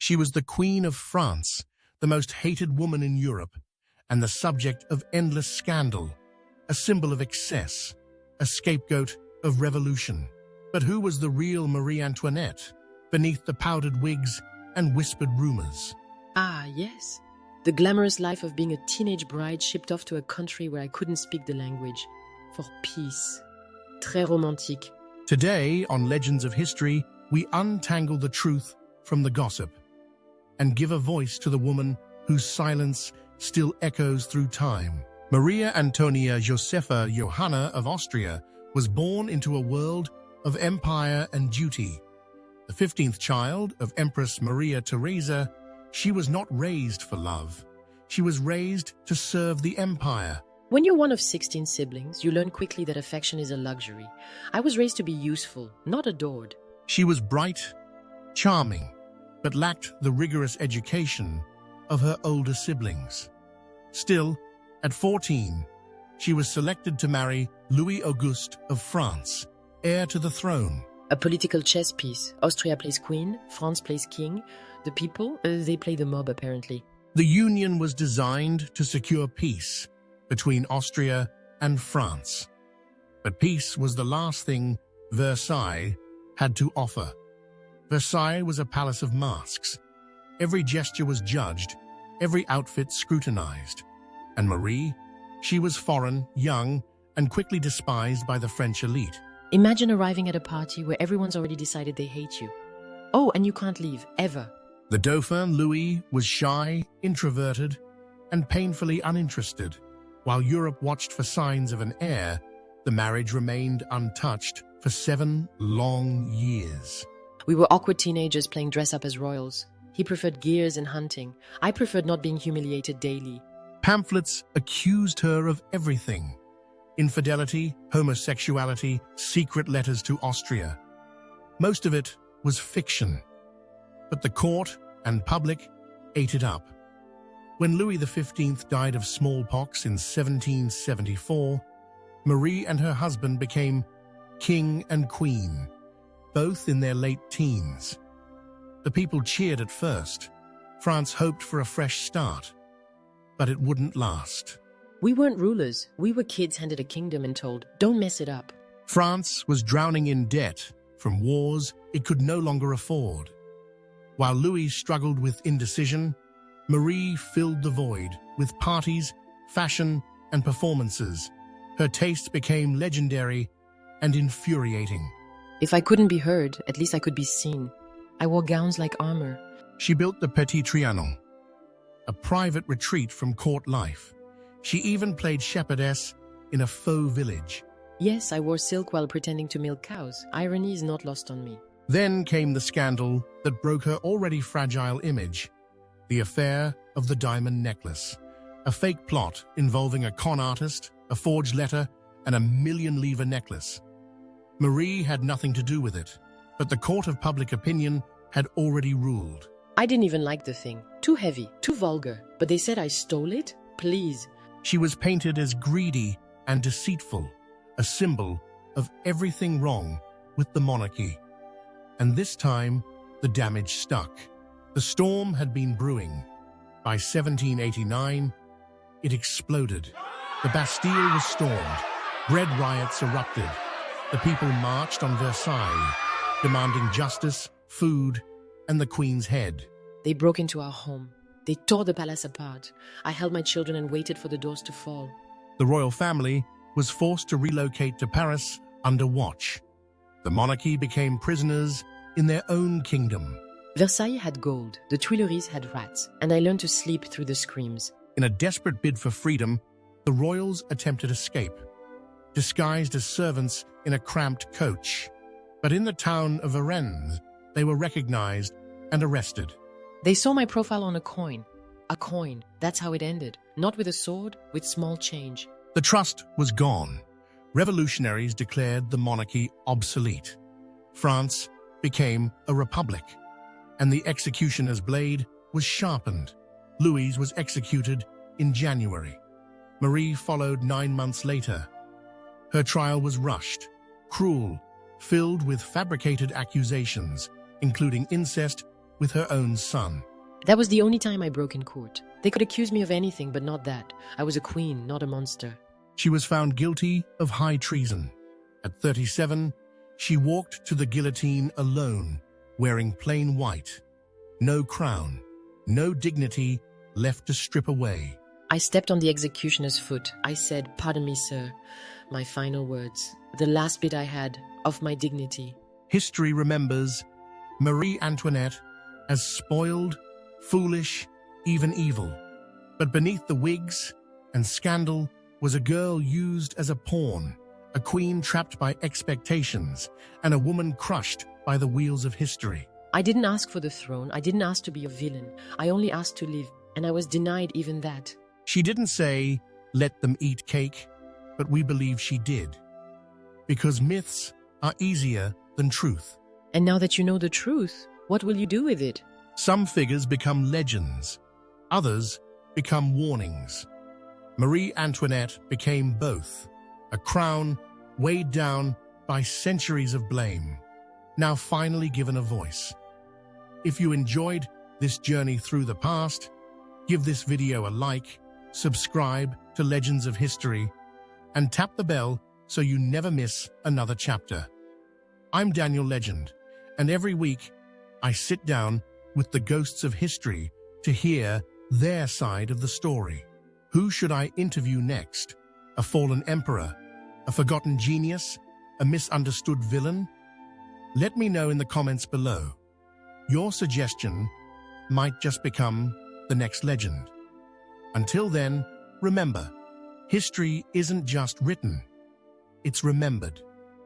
She was the Queen of France, the most hated woman in Europe, and the subject of endless scandal, a symbol of excess, a scapegoat of revolution. But who was the real Marie Antoinette, beneath the powdered wigs and whispered rumors? Ah, yes. The glamorous life of being a teenage bride shipped off to a country where I couldn't speak the language. For peace. Très romantique. Today, on Legends of History, we untangle the truth from the gossip and give a voice to the woman whose silence still echoes through time. Maria Antonia Josefa Johanna of Austria was born into a world of empire and duty. The 15th child of Empress Maria Theresa, she was not raised for love. She was raised to serve the empire. When you're one of 16 siblings, you learn quickly that affection is a luxury. I was raised to be useful, not adored. She was bright, charming, but lacked the rigorous education of her older siblings. Still, at 14, she was selected to marry Louis Auguste of France, heir to the throne. A political chess piece. Austria plays queen, France plays king. The people, they play the mob apparently. The union was designed to secure peace between Austria and France. But peace was the last thing Versailles had to offer. Versailles was a palace of masks. Every gesture was judged, every outfit scrutinized. And Marie, she was foreign, young, and quickly despised by the French elite. Imagine arriving at a party where everyone's already decided they hate you. Oh, and you can't leave, ever. The Dauphin, Louis, was shy, introverted, and painfully uninterested. While Europe watched for signs of an heir, the marriage remained untouched for 7 long years. We were awkward teenagers playing dress-up as royals. He preferred gears and hunting. I preferred not being humiliated daily. Pamphlets accused her of everything: infidelity, homosexuality, secret letters to Austria. Most of it was fiction, but the court and public ate it up. When Louis XV died of smallpox in 1774, Marie and her husband became king and queen, both in their late teens. The people cheered at first. France hoped for a fresh start, but it wouldn't last. We weren't rulers. We were kids handed a kingdom and told, don't mess it up. France was drowning in debt from wars it could no longer afford. While Louis struggled with indecision, Marie filled the void with parties, fashion, and performances. Her tastes became legendary and infuriating. If I couldn't be heard, at least I could be seen. I wore gowns like armor. She built the Petit Trianon, a private retreat from court life. She even played shepherdess in a faux village. Yes, I wore silk while pretending to milk cows. Irony is not lost on me. Then came the scandal that broke her already fragile image: the affair of the diamond necklace, a fake plot involving a con artist, a forged letter, and a million-lever necklace. Marie had nothing to do with it, but the court of public opinion had already ruled. I didn't even like the thing. Too heavy, too vulgar. But they said I stole it? Please. She was painted as greedy and deceitful, a symbol of everything wrong with the monarchy. And this time, the damage stuck. The storm had been brewing. By 1789, it exploded. The Bastille was stormed. Bread riots erupted. The people marched on Versailles, demanding justice, food, and the Queen's head. They broke into our home. They tore the palace apart. I held my children and waited for the doors to fall. The royal family was forced to relocate to Paris under watch. The monarchy became prisoners in their own kingdom. Versailles had gold, the Tuileries had rats, and I learned to sleep through the screams. In a desperate bid for freedom, the royals attempted escape, disguised as servants in a cramped coach. But in the town of Varennes, they were recognized and arrested. They saw my profile on a coin. A coin, that's how it ended. Not with a sword, with small change. The trust was gone. Revolutionaries declared the monarchy obsolete. France became a republic, and the executioner's blade was sharpened. Louis was executed in January. Marie followed 9 months later. Her trial was rushed, cruel, filled with fabricated accusations, including incest, with her own son. That was the only time I broke in court. They could accuse me of anything, but not that. I was a queen, not a monster. She was found guilty of high treason. At 37, she walked to the guillotine alone, wearing plain white. No crown, no dignity left to strip away. I stepped on the executioner's foot. I said, "Pardon me, sir." My final words, the last bit I had of my dignity. History remembers Marie Antoinette as spoiled, foolish, even evil. But beneath the wigs and scandal was a girl used as a pawn, a queen trapped by expectations, and a woman crushed by the wheels of history. I didn't ask for the throne. I didn't ask to be a villain. I only asked to live, and I was denied even that. She didn't say, "Let them eat cake," but we believe she did. Because myths are easier than truth. And now that you know the truth, what will you do with it? Some figures become legends. Others become warnings. Marie Antoinette became both, a crown weighed down by centuries of blame, now finally given a voice. If you enjoyed this journey through the past, give this video a like, subscribe to Legends of History, and tap the bell so you never miss another chapter. I'm Daniel Legend, and every week I sit down with the ghosts of history to hear their side of the story. Who should I interview next? A fallen emperor? A forgotten genius? A misunderstood villain? Let me know in the comments below. Your suggestion might just become the next legend. Until then, remember, history isn't just written, it's remembered.